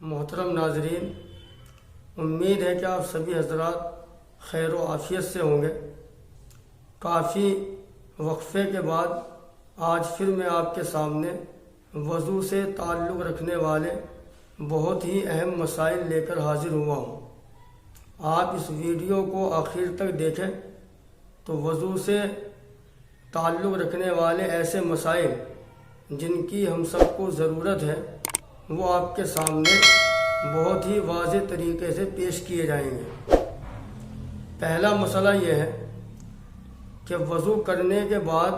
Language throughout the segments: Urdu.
محترم ناظرین، امید ہے کہ آپ سبھی حضرات خیر و عافیت سے ہوں گے۔ کافی وقفے کے بعد آج پھر میں آپ کے سامنے وضو سے تعلق رکھنے والے بہت ہی اہم مسائل لے کر حاضر ہوا ہوں۔ آپ اس ویڈیو کو آخر تک دیکھیں تو وضو سے تعلق رکھنے والے ایسے مسائل جن کی ہم سب کو ضرورت ہے وہ آپ کے سامنے بہت ہی واضح طریقے سے پیش کیے جائیں گے۔ پہلا مسئلہ یہ ہے کہ وضو کرنے کے بعد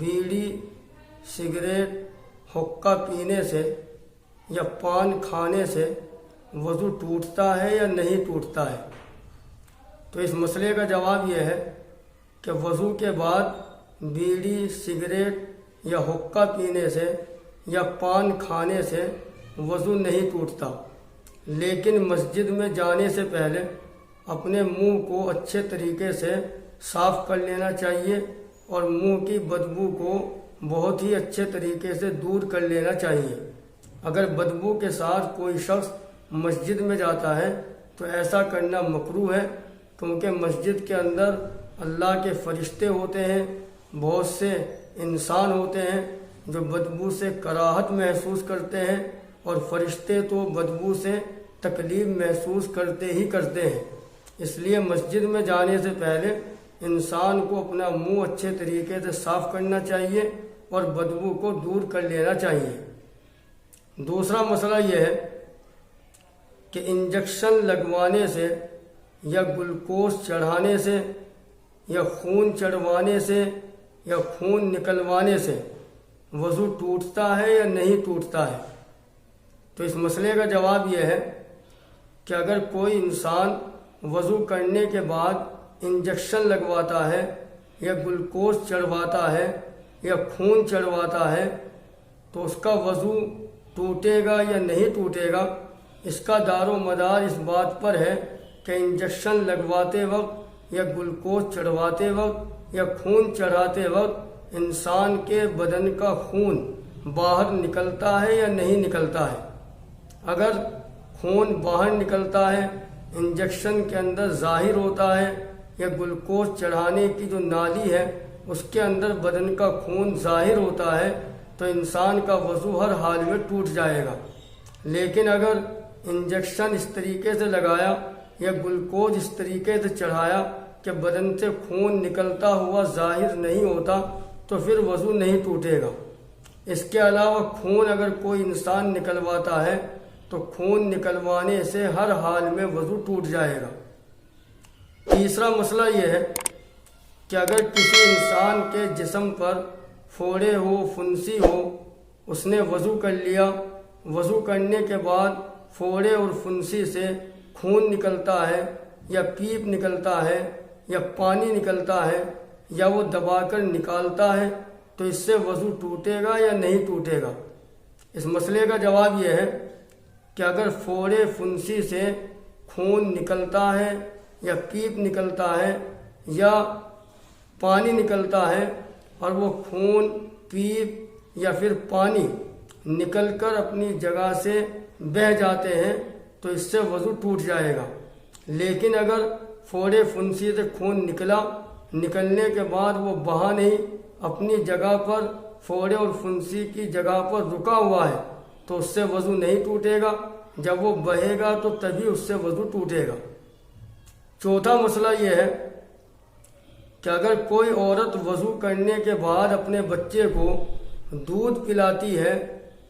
بیڑی، سگریٹ، حقہ پینے سے یا پان کھانے سے وضو ٹوٹتا ہے یا نہیں ٹوٹتا ہے؟ تو اس مسئلے کا جواب یہ ہے کہ وضو کے بعد بیڑی، سگریٹ یا حقہ پینے سے یا پان کھانے سے وضو نہیں ٹوٹتا، لیکن مسجد میں جانے سے پہلے اپنے منہ کو اچھے طریقے سے صاف کر لینا چاہیے اور منہ کی بدبو کو بہت ہی اچھے طریقے سے دور کر لینا چاہیے۔ اگر بدبو کے ساتھ کوئی شخص مسجد میں جاتا ہے تو ایسا کرنا مکروہ ہے، کیونکہ مسجد کے اندر اللہ کے فرشتے ہوتے ہیں، بہت سے انسان ہوتے ہیں جو بدبو سے کراہت محسوس کرتے ہیں، اور فرشتے تو بدبو سے تکلیف محسوس کرتے ہی کرتے ہیں۔ اس لیے مسجد میں جانے سے پہلے انسان کو اپنا منہ اچھے طریقے سے صاف کرنا چاہیے اور بدبو کو دور کر لینا چاہیے۔ دوسرا مسئلہ یہ ہے کہ انجیکشن لگوانے سے یا گلوکوز چڑھانے سے یا خون چڑھوانے سے یا خون نکلوانے سے وضو ٹوٹتا ہے یا نہیں ٹوٹتا ہے؟ تو اس مسئلے کا جواب یہ ہے کہ اگر کوئی انسان وضو کرنے کے بعد انجیکشن لگواتا ہے یا گلوکوز چڑھواتا ہے یا خون چڑھواتا ہے تو اس کا وضو ٹوٹے گا یا نہیں ٹوٹے گا، اس کا دار و مدار اس بات پر ہے کہ انجیکشن لگواتے وقت یا گلوکوز چڑھواتے وقت یا خون چڑھاتے وقت انسان کے بدن کا خون باہر نکلتا ہے یا نہیں نکلتا ہے۔ اگر خون باہر نکلتا ہے، انجیکشن کے اندر ظاہر ہوتا ہے، یا گلوکوز چڑھانے کی جو نالی ہے اس کے اندر بدن کا خون ظاہر ہوتا ہے، تو انسان کا وضو ہر حال میں ٹوٹ جائے گا۔ لیکن اگر انجیکشن اس طریقے سے لگایا یا گلوکوز اس طریقے سے چڑھایا کہ بدن سے خون نکلتا ہوا ظاہر نہیں ہوتا تو پھر وضو نہیں ٹوٹے گا۔ اس کے علاوہ خون اگر کوئی انسان نکلواتا ہے تو خون نکلوانے سے ہر حال میں وضو ٹوٹ جائے گا۔ تیسرا مسئلہ یہ ہے کہ اگر کسی انسان کے جسم پر پھوڑے ہو، پھنسی ہو، اس نے وضو کر لیا، وضو کرنے کے بعد پھوڑے اور پھنسی سے خون نکلتا ہے یا پیپ نکلتا ہے یا پانی نکلتا ہے یا وہ دبا کر نکالتا ہے تو اس سے وضو ٹوٹے گا یا نہیں ٹوٹے گا؟ اس مسئلے کا جواب یہ ہے کہ اگر پھوڑے پھنسی سے خون نکلتا ہے یا پیپ نکلتا ہے یا پانی نکلتا ہے اور وہ خون، پیپ یا پھر پانی نکل کر اپنی جگہ سے بہہ جاتے ہیں تو اس سے وضو ٹوٹ جائے گا۔ لیکن اگر پھوڑے پھنسی سے خون نکلنے کے بعد وہ بہا نہیں، اپنی جگہ پر پھوڑے اور پھنسی کی جگہ پر رکا ہوا ہے تو اس سے وضو نہیں ٹوٹے گا، جب وہ بہے گا تو تبھی اس سے وضو ٹوٹے گا۔ چوتھا مسئلہ یہ ہے کہ اگر کوئی عورت وضو کرنے کے بعد اپنے بچے کو دودھ پلاتی ہے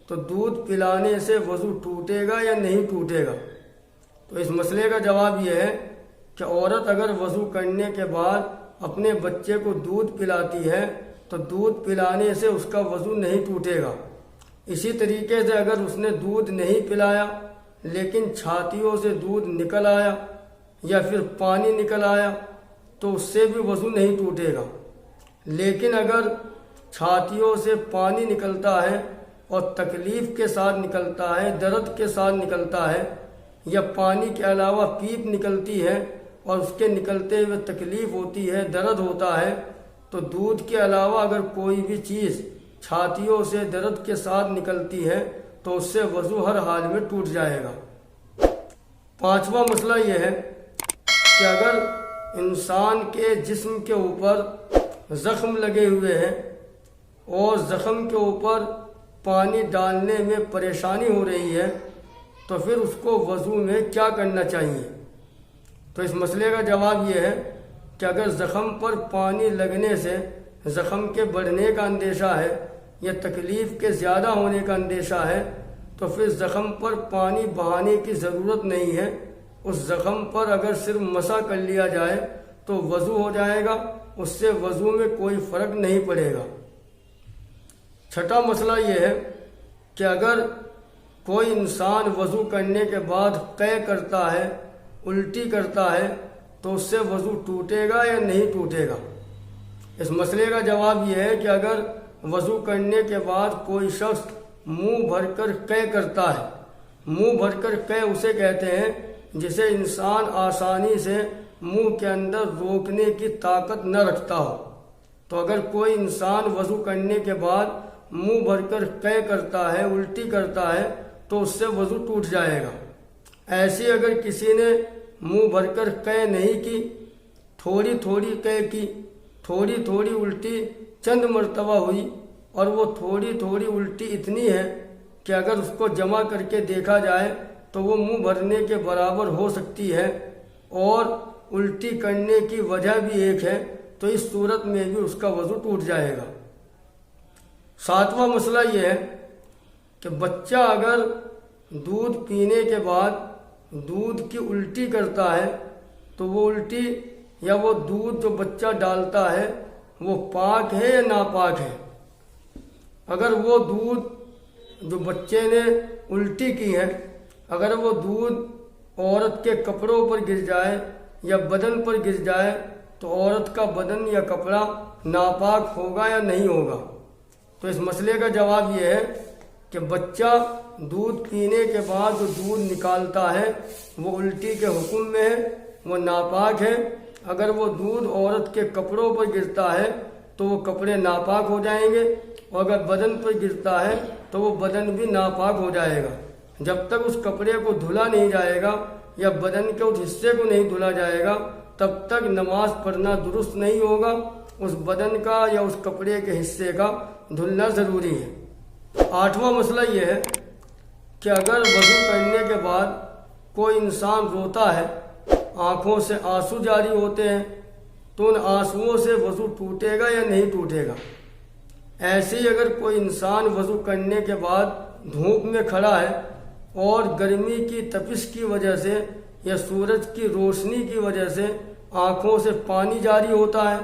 تو دودھ پلانے سے وضو ٹوٹے گا یا نہیں ٹوٹے گا؟ تو اس مسئلے کا جواب یہ ہے کہ عورت اگر وضو کرنے کے بعد اپنے بچے کو دودھ پلاتی ہے تو دودھ پلانے سے اس کا وضو نہیں ٹوٹے گا۔ اسی طریقے سے اگر اس نے دودھ نہیں پلایا لیکن چھاتیوں سے دودھ نکل آیا یا پھر پانی نکل آیا تو اس سے بھی وضو نہیں ٹوٹے گا۔ لیکن اگر چھاتیوں سے پانی نکلتا ہے اور تکلیف کے ساتھ نکلتا ہے، درد کے ساتھ نکلتا ہے، یا پانی کے علاوہ پیپ نکلتی ہے اور اس کے نکلتے ہوئے تکلیف ہوتی ہے، درد ہوتا ہے، تو دودھ کے علاوہ اگر کوئی بھی چیز چھاتیوں سے درد کے ساتھ نکلتی ہے تو اس سے وضو ہر حال میں ٹوٹ جائے گا۔ پانچواں مسئلہ یہ ہے کہ اگر انسان کے جسم کے اوپر زخم لگے ہوئے ہیں اور زخم کے اوپر پانی ڈالنے میں پریشانی ہو رہی ہے تو پھر اس کو وضو میں کیا کرنا چاہیے؟ تو اس مسئلے کا جواب یہ ہے کہ اگر زخم پر پانی لگنے سے زخم کے بڑھنے کا اندیشہ ہے یا تکلیف کے زیادہ ہونے کا اندیشہ ہے تو پھر زخم پر پانی بہانے کی ضرورت نہیں ہے۔ اس زخم پر اگر صرف مسح کر لیا جائے تو وضو ہو جائے گا، اس سے وضو میں کوئی فرق نہیں پڑے گا۔ چھٹا مسئلہ یہ ہے کہ اگر کوئی انسان وضو کرنے کے بعد قے کرتا ہے، الٹی کرتا ہے تو اس سے وضو ٹوٹے گا یا نہیں ٹوٹے گا؟ اس مسئلے کا جواب یہ ہے کہ اگر وضو کرنے کے بعد کوئی شخص منہ بھر کر قے کرتا ہے، منہ بھر کر قے اسے کہتے ہیں جسے انسان آسانی سے منہ کے اندر روکنے کی طاقت نہ رکھتا ہو، تو اگر کوئی انسان وضو کرنے کے بعد منہ بھر کر قے کرتا ہے، الٹی کرتا ہے تو اس سے وضو ٹوٹ جائے گا۔ ایسی اگر کسی نے منہ بھر کر قے نہیں کی، تھوڑی تھوڑی قے کی، تھوڑی تھوڑی الٹی چند مرتبہ ہوئی اور وہ تھوڑی تھوڑی الٹی اتنی ہے کہ اگر اس کو جمع کر کے دیکھا جائے تو وہ منہ بھرنے کے برابر ہو سکتی ہے اور الٹی کرنے کی وجہ بھی ایک ہے، تو اس صورت میں بھی اس کا وضو ٹوٹ جائے گا۔ ساتواں مسئلہ یہ ہے کہ بچہ اگر دودھ پینے کے بعد دودھ کی الٹی کرتا ہے تو وہ الٹی یا وہ دودھ جو بچہ ڈالتا ہے وہ پاک ہے یا ناپاک ہے؟ اگر وہ دودھ جو بچے نے الٹی کی ہے، اگر وہ دودھ عورت کے کپڑوں پر گر جائے یا بدن پر گر جائے تو عورت کا بدن یا کپڑا ناپاک ہوگا یا نہیں ہوگا؟ تو اس مسئلے کا جواب یہ ہے کہ بچہ دودھ پینے کے بعد جو دودھ نکالتا ہے وہ الٹی کے حکم میں ہے، وہ ناپاک ہے۔ اگر وہ دودھ عورت کے کپڑوں پر گرتا ہے تو وہ کپڑے ناپاک ہو جائیں گے، اور اگر بدن پر گرتا ہے تو وہ بدن بھی ناپاک ہو جائے گا۔ جب تک اس کپڑے کو دھلا نہیں جائے گا یا بدن کے اس حصے کو نہیں دھلا جائے گا تب تک نماز پڑھنا درست نہیں ہوگا۔ اس بدن کا یا اس کپڑے کے حصے کا دھلنا ضروری ہے۔ آٹھواں مسئلہ یہ ہے کہ اگر وضو کرنے کے بعد کوئی انسان روتا ہے، آنکھوں سے آنسو جاری ہوتے ہیں، تو ان آنسوؤں سے وضو ٹوٹے گا یا نہیں ٹوٹے گا؟ ایسے ہی اگر کوئی انسان وضو کرنے کے بعد دھوپ میں کھڑا ہے اور گرمی کی تپش کی وجہ سے یا سورج کی روشنی کی وجہ سے آنکھوں سے پانی جاری ہوتا ہے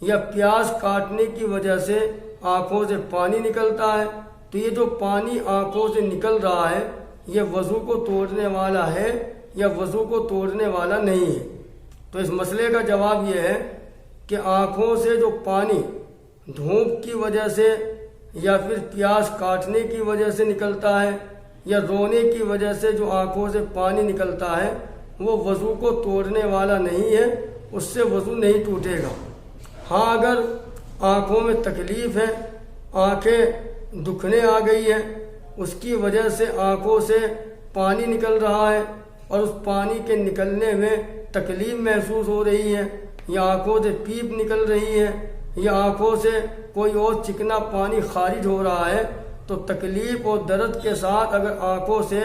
یا پیاس کاٹنے کی وجہ سے آنکھوں سے پانی نکلتا ہے، تو یہ جو پانی آنکھوں سے نکل رہا ہے یہ وضو کو توڑنے والا ہے یا وضو کو توڑنے والا نہیں ہے؟ تو اس مسئلے کا جواب یہ ہے کہ آنکھوں سے جو پانی دھوپ کی وجہ سے یا پھر پیاس کاٹنے کی وجہ سے نکلتا ہے یا رونے کی وجہ سے جو آنکھوں سے پانی نکلتا ہے وہ وضو کو توڑنے والا نہیں ہے، اس سے وضو نہیں ٹوٹے گا۔ ہاں اگر آنکھوں میں تکلیف ہے، آنکھیں دکھنے آ گئی ہے، اس کی وجہ سے آنکھوں سے پانی نکل رہا ہے اور اس پانی کے نکلنے میں تکلیف محسوس ہو رہی ہے یا آنکھوں سے پیپ نکل رہی ہے یا آنکھوں سے کوئی اور چکنا پانی خارج ہو رہا ہے، تو تکلیف اور درد کے ساتھ اگر آنکھوں سے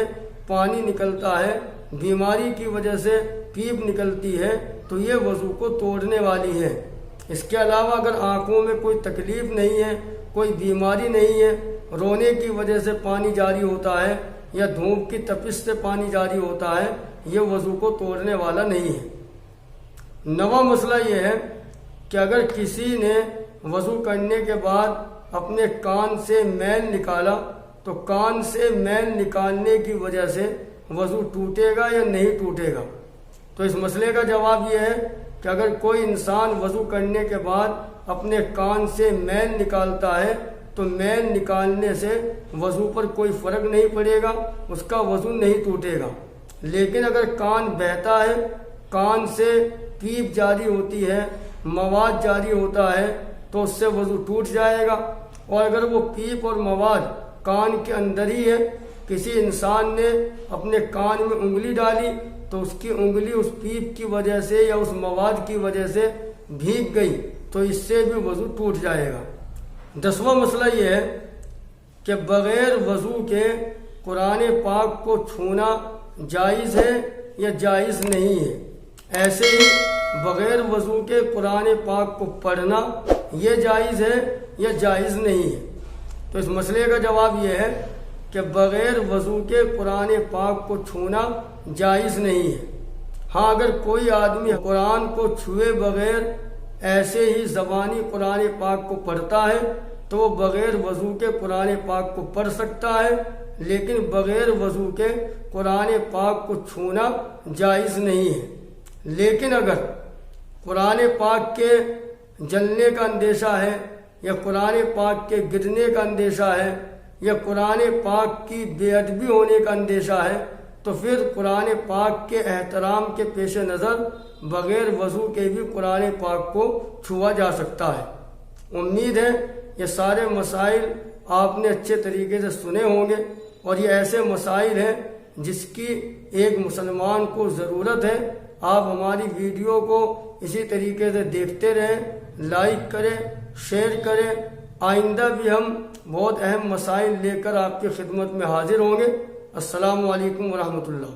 پانی نکلتا ہے، بیماری کی وجہ سے پیپ نکلتی ہے، تو یہ وضو کو توڑنے والی ہے۔ اس کے علاوہ اگر آنکھوں میں کوئی تکلیف نہیں ہے، کوئی بیماری نہیں ہے، رونے کی وجہ سے پانی جاری ہوتا ہے یا دھوپ کی تپش سے پانی جاری ہوتا ہے، یہ وضو کو توڑنے والا نہیں ہے۔ نواں مسئلہ یہ ہے کہ اگر کسی نے وضو کرنے کے بعد اپنے کان سے میل نکالا تو کان سے میل نکالنے کی وجہ سے وضو ٹوٹے گا یا نہیں ٹوٹے گا؟ تو اس مسئلے کا جواب یہ ہے کہ اگر کوئی انسان وضو کرنے کے بعد اپنے کان سے میل نکالتا ہے تو میل نکالنے سے وضو پر کوئی فرق نہیں پڑے گا، اس کا وضو نہیں ٹوٹے گا۔ لیکن اگر کان بہتا ہے، کان سے پیپ جاری ہوتی ہے، مواد جاری ہوتا ہے، تو اس سے وضو ٹوٹ جائے گا، اور اگر وہ پیپ اور مواد کان کے اندر ہی ہے کسی انسان نے اپنے کان میں انگلی ڈالی تو اس کی انگلی اس پیپ کی وجہ سے یا اس مواد کی وجہ سے بھیگ گئی تو اس سے بھی وضو ٹوٹ جائے گا۔ 10واں مسئلہ یہ ہے کہ بغیر وضو کے قرآن پاک کو چھونا جائز ہے یا جائز نہیں ہے۔ ایسے ہی بغیر وضو کے قرآن پاک کو پڑھنا یہ جائز ہے یا جائز نہیں ہے۔ تو اس مسئلے کا جواب یہ ہے کہ بغیر وضو کے قرآن پاک کو چھونا جائز نہیں ہے۔ ہاں اگر کوئی آدمی قرآن کو چھوئے بغیر ایسے ہی زبانی قرآن پاک کو پڑھتا ہے تو وہ بغیر وضو کے قرآن پاک کو پڑھ سکتا ہے، لیکن بغیر وضو کے قرآن پاک کو چھونا جائز نہیں ہے۔ لیکن اگر قرآن پاک کے جلنے کا اندیشہ ہے یا قرآن پاک کے گرنے کا اندیشہ ہے یا قرآن پاک کی بے ادبی ہونے کا اندیشہ ہے تو پھر قرآن پاک کے احترام کے پیش نظر بغیر وضو کے بھی قرآن پاک کو چھوا جا سکتا ہے۔ امید ہے یہ سارے مسائل آپ نے اچھے طریقے سے سنے ہوں گے، اور یہ ایسے مسائل ہیں جس کی ایک مسلمان کو ضرورت ہے۔ آپ ہماری ویڈیو کو اسی طریقے سے دیکھتے رہیں، لائک کریں، شیئر کریں۔ آئندہ بھی ہم بہت اہم مسائل لے کر آپ کی خدمت میں حاضر ہوں گے۔ السلام علیکم ورحمۃ اللہ۔